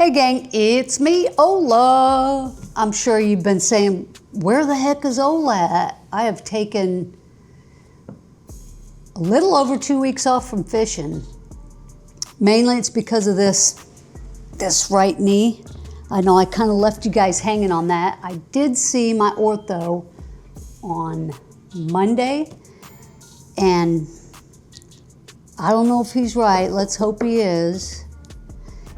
Hey gang, it's me, Ola. I'm sure you've been saying, where the heck is Ola at? I have taken a little over 2 weeks off from fishing. Mainly it's because of this right knee. I know I kind of left you guys hanging on that. I did see my ortho on Monday, and I don't know if he's right. Let's hope he is.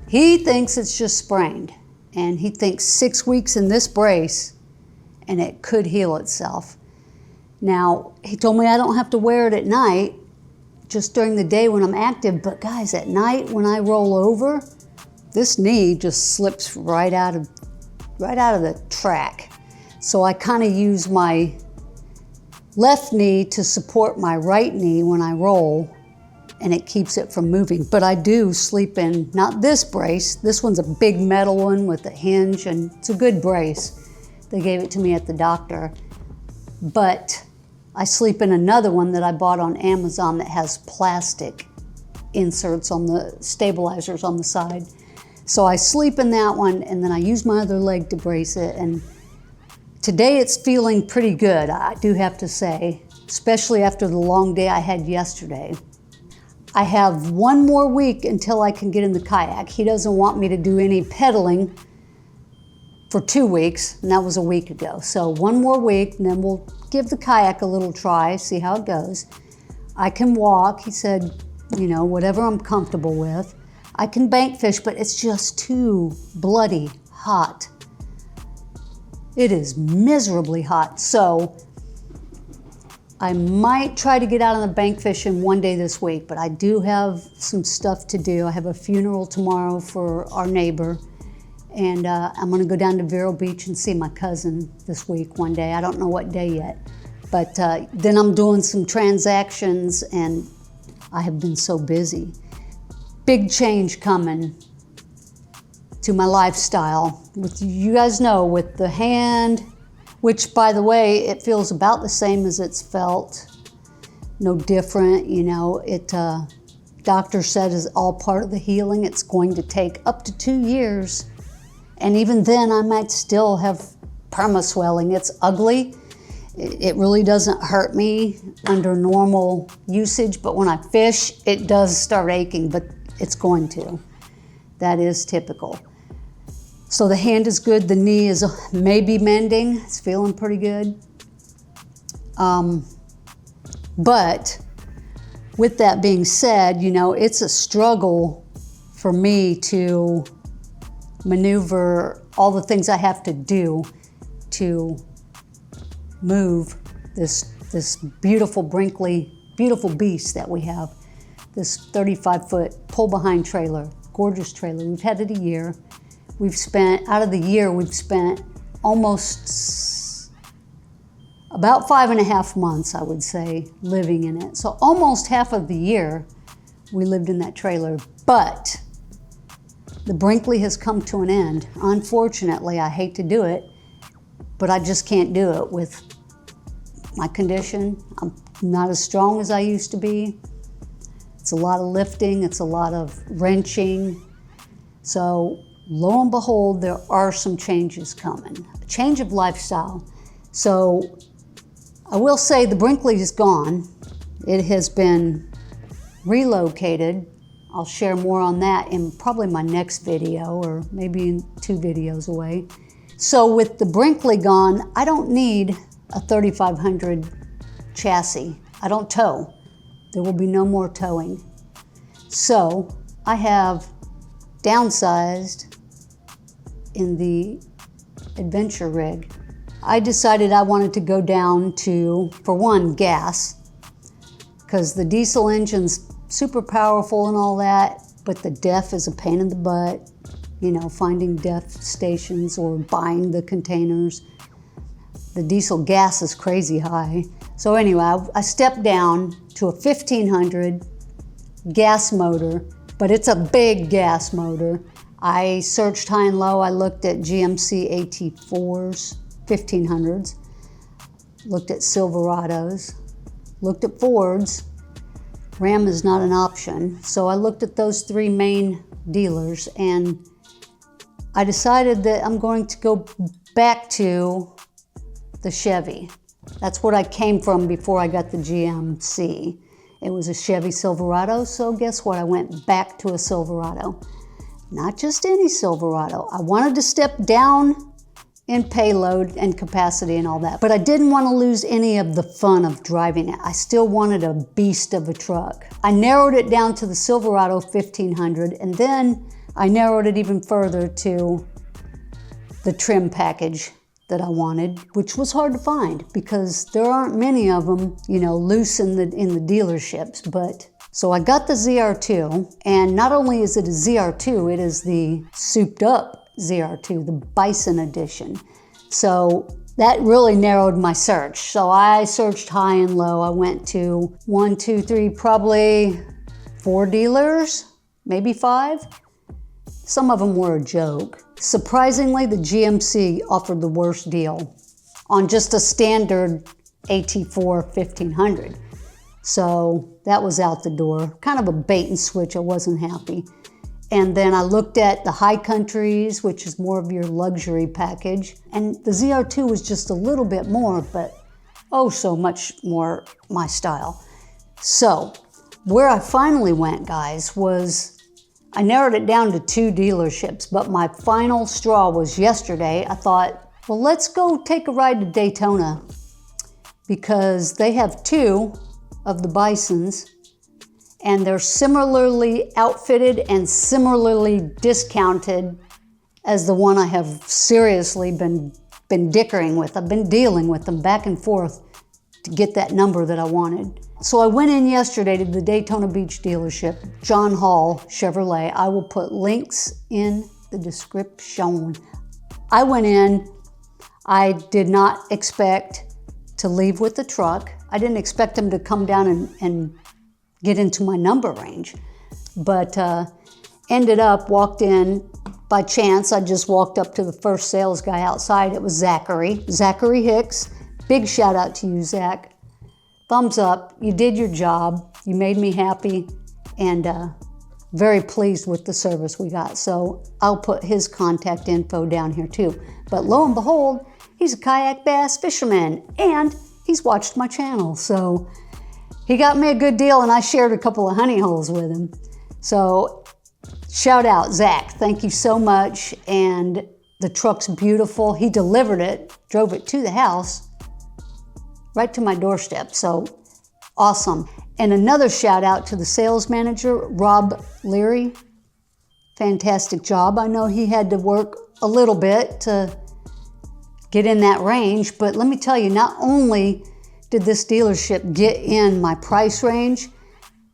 He thinks it's just sprained, and he thinks 6 weeks in this brace and it could heal itself. Now, he told me I don't have to wear it at night, just during the day when I'm active, but guys, at night when I roll over, this knee just slips right out of the track. So I kind of use my left knee to support my right knee when I roll, and it keeps it from moving. But I do sleep in, not this brace, this one's a big metal one with a hinge, and it's a good brace. They gave it to me at the doctor. But I sleep in another one that I bought on Amazon that has plastic inserts on the stabilizers on the side. So I sleep in that one, and then I use my other leg to brace it. And today it's feeling pretty good, I do have to say, especially after the long day I had yesterday. I have 1 more week until I can get in the kayak. He doesn't want me to do any pedaling for 2 weeks, and that was a week ago. So 1 more week, and then we'll give the kayak a little try, see how it goes. I can walk, he said, you know, whatever I'm comfortable with. I can bank fish, but it's just too bloody hot. It is miserably hot. So I might try to get out on the bank fishing one day this week, but I do have some stuff to do. I have a funeral tomorrow for our neighbor, and I'm gonna go down to Vero Beach and see my cousin this week one day. I don't know what day yet, but then I'm doing some transactions, and I have been so busy. Big change coming to my lifestyle. With, you guys know, with the hand, which, by the way, it feels about the same as it's felt, no different, you know. Doctor said is all part of the healing. It's going to take up to 2 years, and even then I might still have perma-swelling. It's ugly. It really doesn't hurt me under normal usage, but when I fish, it does start aching, but it's going to. That is typical. So the hand is good, the knee is maybe mending, it's feeling pretty good. But with that being said, you know, it's a struggle for me to maneuver all the things I have to do to move this beautiful beautiful beast that we have, this 35-foot pull-behind trailer, gorgeous trailer. We've had it a year. We've spent, out of the year, we've spent almost about 5.5 months, I would say, living in it. So almost half of the year we lived in that trailer. But the Brinkley has come to an end. Unfortunately, I hate to do it, but I just can't do it with my condition. I'm not as strong as I used to be. It's a lot of lifting, it's a lot of wrenching. So lo and behold, there are some changes coming. A change of lifestyle. So I will say the Brinkley is gone. It has been relocated. I'll share more on that in probably my next video, or maybe in 2 videos away. So with the Brinkley gone, I don't need a 3500 chassis. I don't tow. There will be no more towing. So I have downsized in the adventure rig. I decided I wanted to go down to, for one, gas, because the diesel engine's super powerful and all that, but the DEF is a pain in the butt, you know, finding DEF stations or buying the containers. The diesel gas is crazy high. So anyway, I stepped down to a 1500 gas motor, but it's a big gas motor. I searched high and low. I looked at GMC AT4s, 1500s, looked at Silverados, looked at Fords. Ram is not an option. So I looked at those 3 main dealers, and I decided that I'm going to go back to the Chevy. That's what I came from before I got the GMC. It was a Chevy Silverado, so guess what? I went back to a Silverado. Not just any Silverado. I wanted to step down in payload and capacity and all that, but I didn't want to lose any of the fun of driving it. I still wanted a beast of a truck. I narrowed it down to the Silverado 1500, and then I narrowed it even further to the trim package that I wanted, which was hard to find because there aren't many of them, you know, loose in the dealerships. But so I got the ZR2, and not only is it a ZR2, it is the souped up ZR2, the Bison edition. So that really narrowed my search. So I searched high and low. I went to 1, 2, 3, probably 4 dealers, maybe 5. Some of them were a joke. Surprisingly, the GMC offered the worst deal on just a standard AT4 1500. So that was out the door. Kind of a bait and switch. I wasn't happy. And then I looked at the High Countries, which is more of your luxury package. And the ZR2 was just a little bit more, but oh, so much more my style. So where I finally went, guys, was I narrowed it down to 2 dealerships, but my final straw was yesterday. I thought, well, let's go take a ride to Daytona because they have 2 of the Bisons and they're similarly outfitted and similarly discounted as the one I have seriously been dickering with. I've been dealing with them back and forth to get that number that I wanted. So I went in yesterday to the Daytona Beach dealership, John Hall Chevrolet. I will put links in the description. I went in. I did not expect to leave with the truck. I didn't expect him to come down and get into my number range. But ended up, walked in by chance. I just walked up to the first sales guy outside. It was Zakerie Hicks. Big shout out to you, Zach. Thumbs up, you did your job, you made me happy, and very pleased with the service we got. So I'll put his contact info down here too. But lo and behold, he's a kayak bass fisherman, and he's watched my channel. So he got me a good deal, and I shared a couple of honey holes with him. So shout out, Zach, thank you so much. And the truck's beautiful. He delivered it, drove it to the house, right to my doorstep, so awesome. And another shout out to the sales manager, Rob Leary. Fantastic job. I know he had to work a little bit to get in that range, but let me tell you, not only did this dealership get in my price range,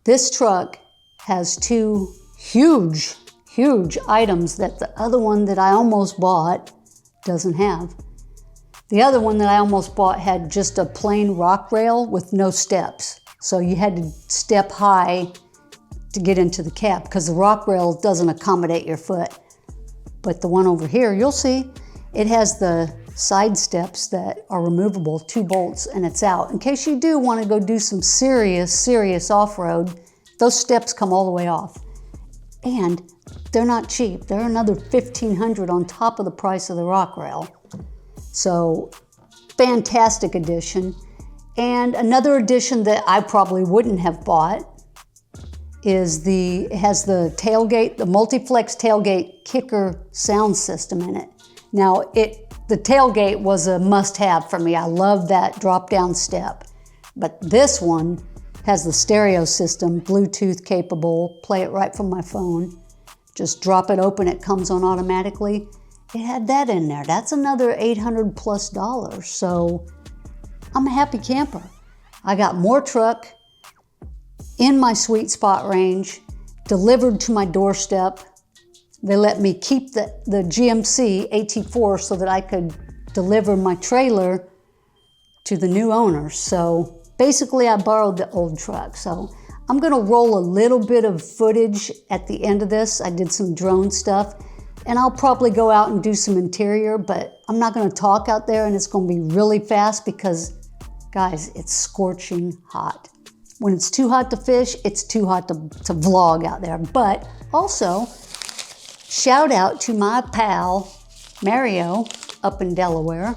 this truck has 2 huge items that the other one that I almost bought doesn't have. The other one that I almost bought had just a plain rock rail with no steps. So you had to step high to get into the cab because the rock rail doesn't accommodate your foot. But the one over here, you'll see, it has the side steps that are removable, 2 bolts, and it's out. In case you do want to go do some serious off-road, those steps come all the way off. And they're not cheap. They're another $1,500 on top of the price of the rock rail. So, fantastic addition. And another addition that I probably wouldn't have bought is it has the tailgate, the multi-flex tailgate kicker sound system in it. Now, the tailgate was a must-have for me. I love that drop-down step. But this one has the stereo system, Bluetooth capable, play it right from my phone. Just drop it open, it comes on automatically. It had that in there. That's another $800 plus. So I'm a happy camper. I got more truck in my sweet spot range, delivered to my doorstep. They let me keep the GMC AT4 so that I could deliver my trailer to the new owner. So basically I borrowed the old truck. So I'm gonna roll a little bit of footage at the end of this. I did some drone stuff. And I'll probably go out and do some interior, but I'm not gonna talk out there, and it's gonna be really fast because, guys, it's scorching hot. When it's too hot to fish, it's too hot to vlog out there. But also, Shout out to my pal, Mario, up in Delaware.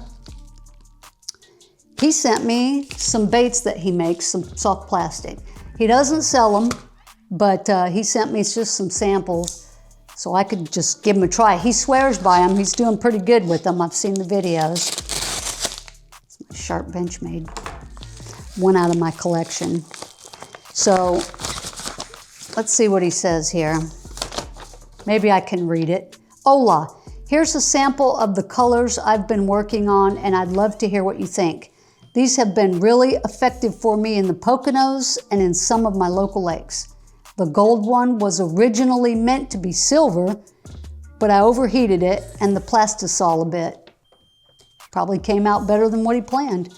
He sent me some baits that he makes, some soft plastic. He doesn't sell them, but he sent me just some samples so I could just give them a try. He swears by them. He's doing pretty good with them. I've seen the videos. It's my sharp Benchmade. One out of my collection. So let's see what he says here. Maybe I can read it. Hola, here's a sample of the colors I've been working on, and I'd love to hear what you think. These have been really effective for me in the Poconos and in some of my local lakes. The gold one was originally meant to be silver, but I overheated it and the plastisol a bit. Probably came out better than what he planned.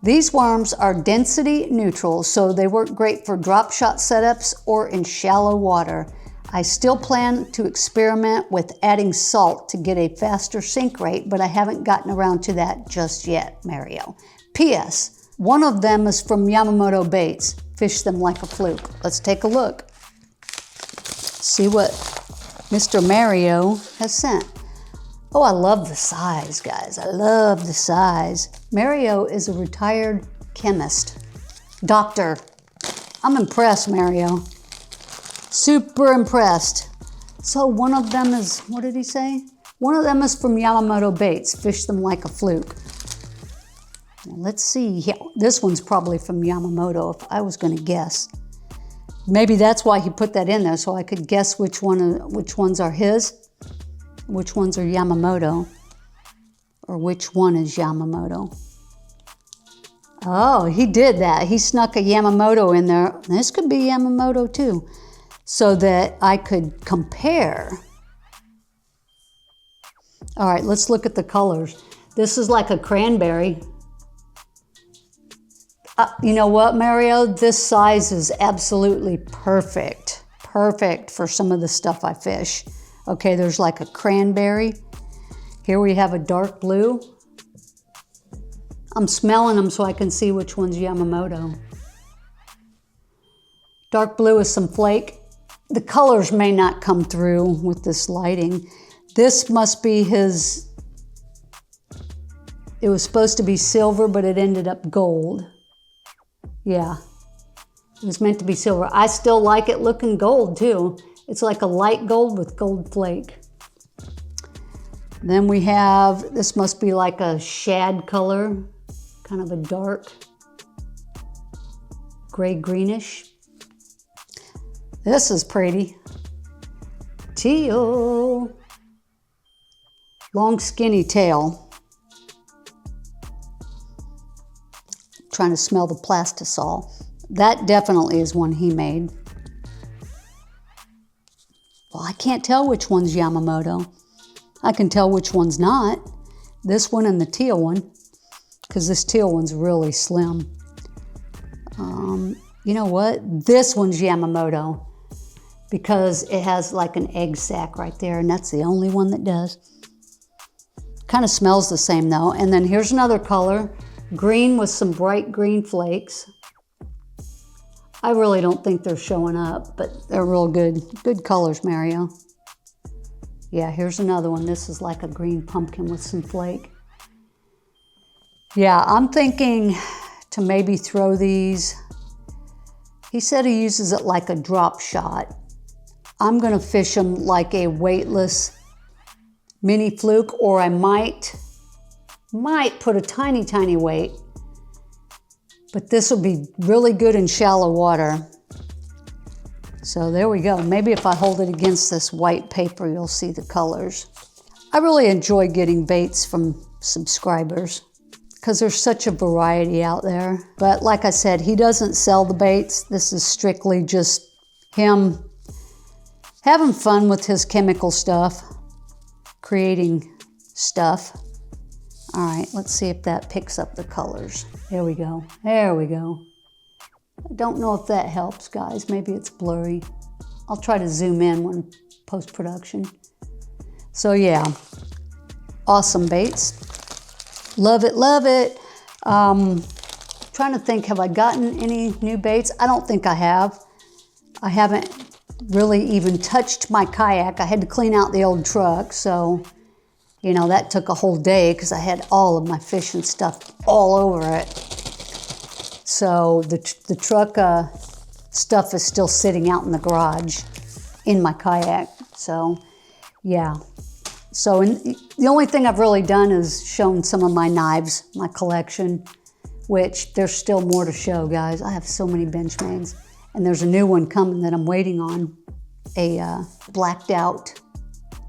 These worms are density neutral, so they work great for drop shot setups or in shallow water. I still plan to experiment with adding salt to get a faster sink rate, but I haven't gotten around to that just yet, Mario. P.S. One of them is from Yamamoto Baits. Fish them like a fluke. Let's take a look. See what Mr. Mario has sent. Oh, I love the size, guys. I love the size. Mario is a retired chemist. Doctor. I'm impressed, Mario. Super impressed. So one of them is, what did he say? One of them is from Yamamoto Baits. Fish them like a fluke. Now let's see. Yeah, this one's probably from Yamamoto, if I was going to guess. Maybe that's why he put that in there, so I could guess which ones are his, which ones are Yamamoto, or which one is Yamamoto. Oh, he did that. He snuck a Yamamoto in there. This could be Yamamoto too, so that I could compare. All right, let's look at the colors. This is like a cranberry. You know what, Mario? This size is absolutely perfect. Perfect for some of the stuff I fish. Okay, there's like a cranberry. Here we have a dark blue. I'm smelling them so I can see which one's Yamamoto. Dark blue is some flake. The colors may not come through with this lighting. This must be his, it was supposed to be silver, but it ended up gold. Yeah, it was meant to be silver. I still like it looking gold too. It's like a light gold with gold flake. Then we have, this must be like a shad color, kind of a dark gray greenish. This is pretty. Teal. Long skinny tail. Trying to smell the plastisol. That definitely is one he made. Well, I can't tell which one's Yamamoto. I can tell which one's not. This one and the teal one, because this teal one's really slim. You know what? This one's Yamamoto, because it has like an egg sac right there, and that's the only one that does. Kind of smells the same though. And then here's another color. Green with some bright green flakes. I really don't think they're showing up, but they're real good. Good colors, Mario. Yeah, here's another one. This is like a green pumpkin with some flake. Yeah, I'm thinking to maybe throw these. He said he uses it like a drop shot. I'm gonna fish them like a weightless mini fluke, or I might put a tiny, tiny weight, but this will be really good in shallow water. So there we go. Maybe if I hold it against this white paper, you'll see the colors. I really enjoy getting baits from subscribers because there's such a variety out there. But like I said, he doesn't sell the baits. This is strictly just him having fun with his chemical stuff, creating stuff. All right, let's see if that picks up the colors. There we go. There we go. I don't know if that helps, guys. Maybe it's blurry. I'll try to zoom in when post-production. So yeah, awesome baits. Love it, love it. Trying to think, have I gotten any new baits? I don't think I have. I haven't really even touched my kayak. I had to clean out the old truck, so, you know, that took a whole day because I had all of my fishing stuff all over it. So the truck stuff is still sitting out in the garage in my kayak. So, yeah. So the only thing I've really done is shown some of my knives, my collection, which there's still more to show, guys. I have so many Benchmads. And there's a new one coming that I'm waiting on, a blacked out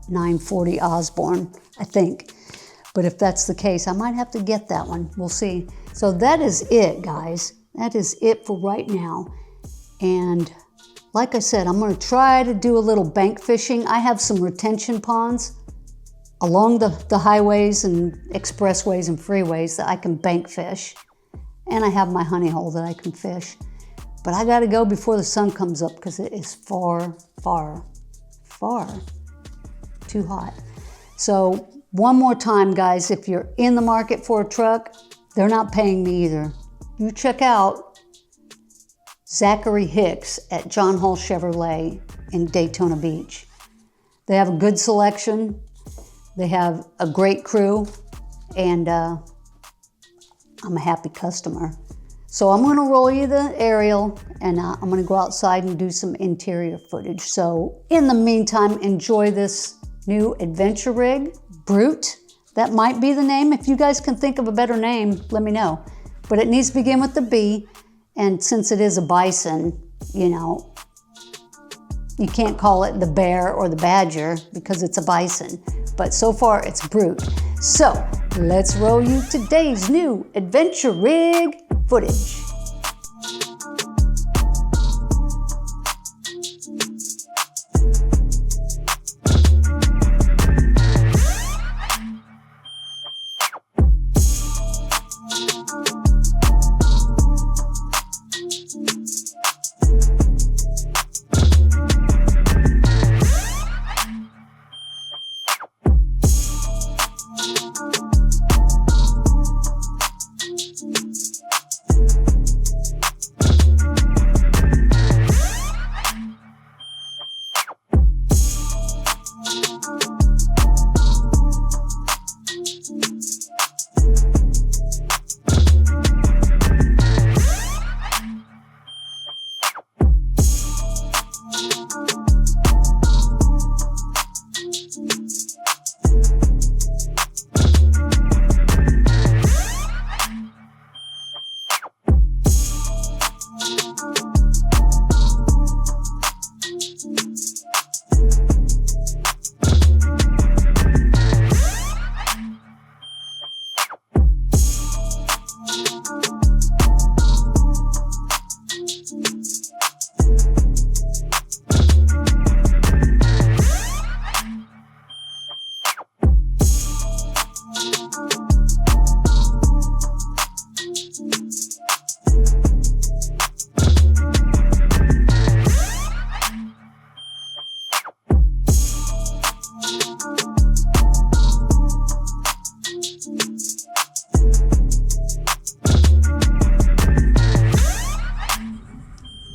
940 Osborne, I think. But if that's the case, I might have to get that one. We'll see. So that is it, guys. That is it for right now. And like I said, I'm gonna try to do a little bank fishing. I have some retention ponds along the highways and expressways and freeways that I can bank fish. And I have my honey hole that I can fish. But I gotta go before the sun comes up because it is far, far, far too hot. So one more time, guys, if you're in the market for a truck, they're not paying me either. You check out Zakerie Hicks at John Hall Chevrolet in Daytona Beach. They have a good selection. They have a great crew, and I'm a happy customer. So I'm gonna roll you the aerial, and I'm gonna go outside and do some interior footage. So in the meantime, enjoy this new adventure rig, Brute. That might be the name. If you guys can think of a better name, let me know. But it needs to begin with the B, and since it is a bison, you know, you can't call it the bear or the badger because it's a bison. But so far it's Brute. So let's roll you today's new adventure rig footage.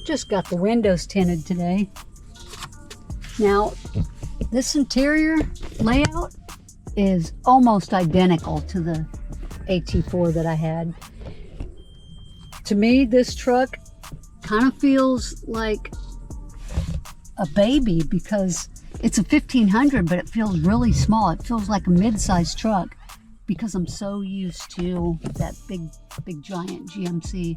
Just got the windows tinted today. Now, this interior layout is almost identical to the AT4 that I had. To me, this truck kind of feels like a baby because it's a 1500, but it feels really small. It feels like a mid-sized truck because I'm so used to that big giant GMC.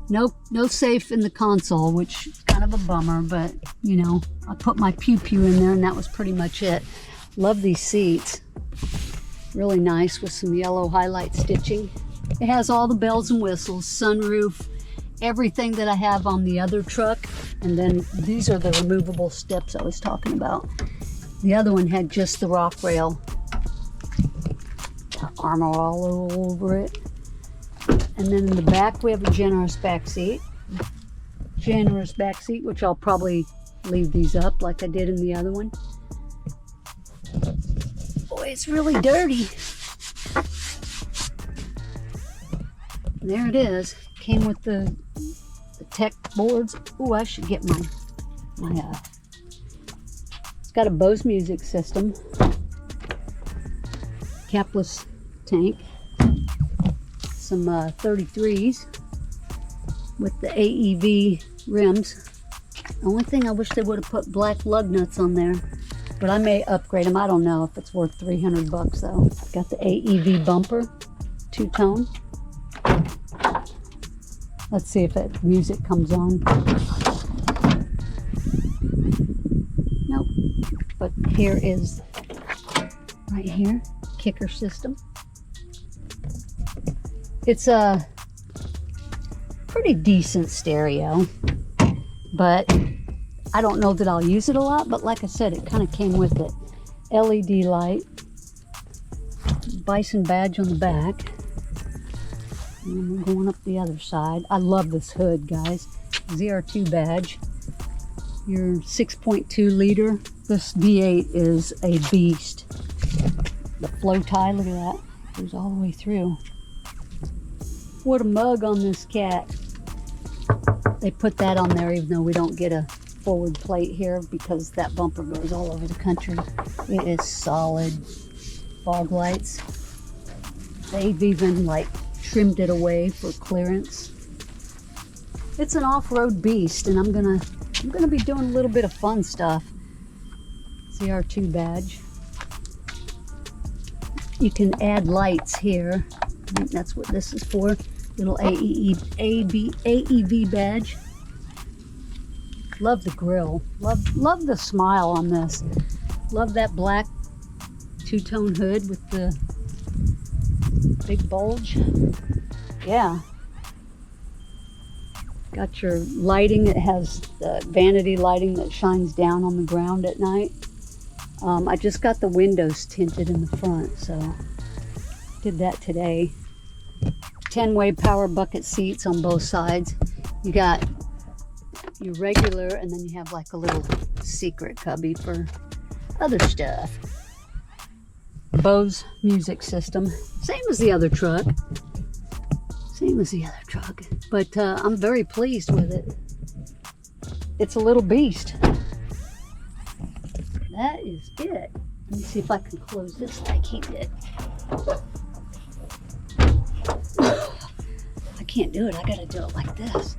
No safe in the console, which is kind of a bummer, but you know, I put my pew pew in there and that was pretty much it. Love these seats. Really nice with some yellow highlight stitching. It has all the bells and whistles, sunroof, everything that I have on the other truck. And then these are the removable steps I was talking about. The other one had just the rock rail. Got armor all over it. And then in the back, we have a generous back seat. Generous back seat, which I'll probably leave these up like I did in the other one. Boy, it's really dirty. There it is. Came with the tech boards. Ooh, I should get my It's got a Bose music system, capless tank, some 33s with the AEV rims. The only thing I wish they would have put black lug nuts on there, but I may upgrade them. I don't know if it's worth 300 bucks though. Got the AEV bumper, two-tone. Let's see if that music comes on. Nope. But here is, right here, kicker system. It's a pretty decent stereo, but I don't know that I'll use it a lot, but like I said, it kind of came with it. LED light, bison badge on the back, and then we're going up the other side. I love this hood, guys. ZR2 badge, your 6.2 liter. This V8 is a beast. The flow tie, look at that, goes all the way through. What a mug on this cat. They put that on there even though we don't get a forward plate here because that bumper goes all over the country. It is solid. Fog lights. They've even like trimmed it away for clearance. It's an off-road beast, and I'm gonna be doing a little bit of fun stuff. ZR2 badge. You can add lights here. I think that's what this is for. Little AEV badge. Love the grill. Love the smile on this. Love that black two-tone hood with the big bulge. Yeah. Got your lighting. It has the vanity lighting that shines down on the ground at night. I just got the windows tinted in the front, so did that today. 10-way power bucket seats on both sides. You got your regular, and then you have like a little secret cubby for other stuff. Bose music system, same as the other truck. But I'm very pleased with it. It's a little beast. That is it. Let me see if I can close this like he did. I can't do it. I gotta do it like this.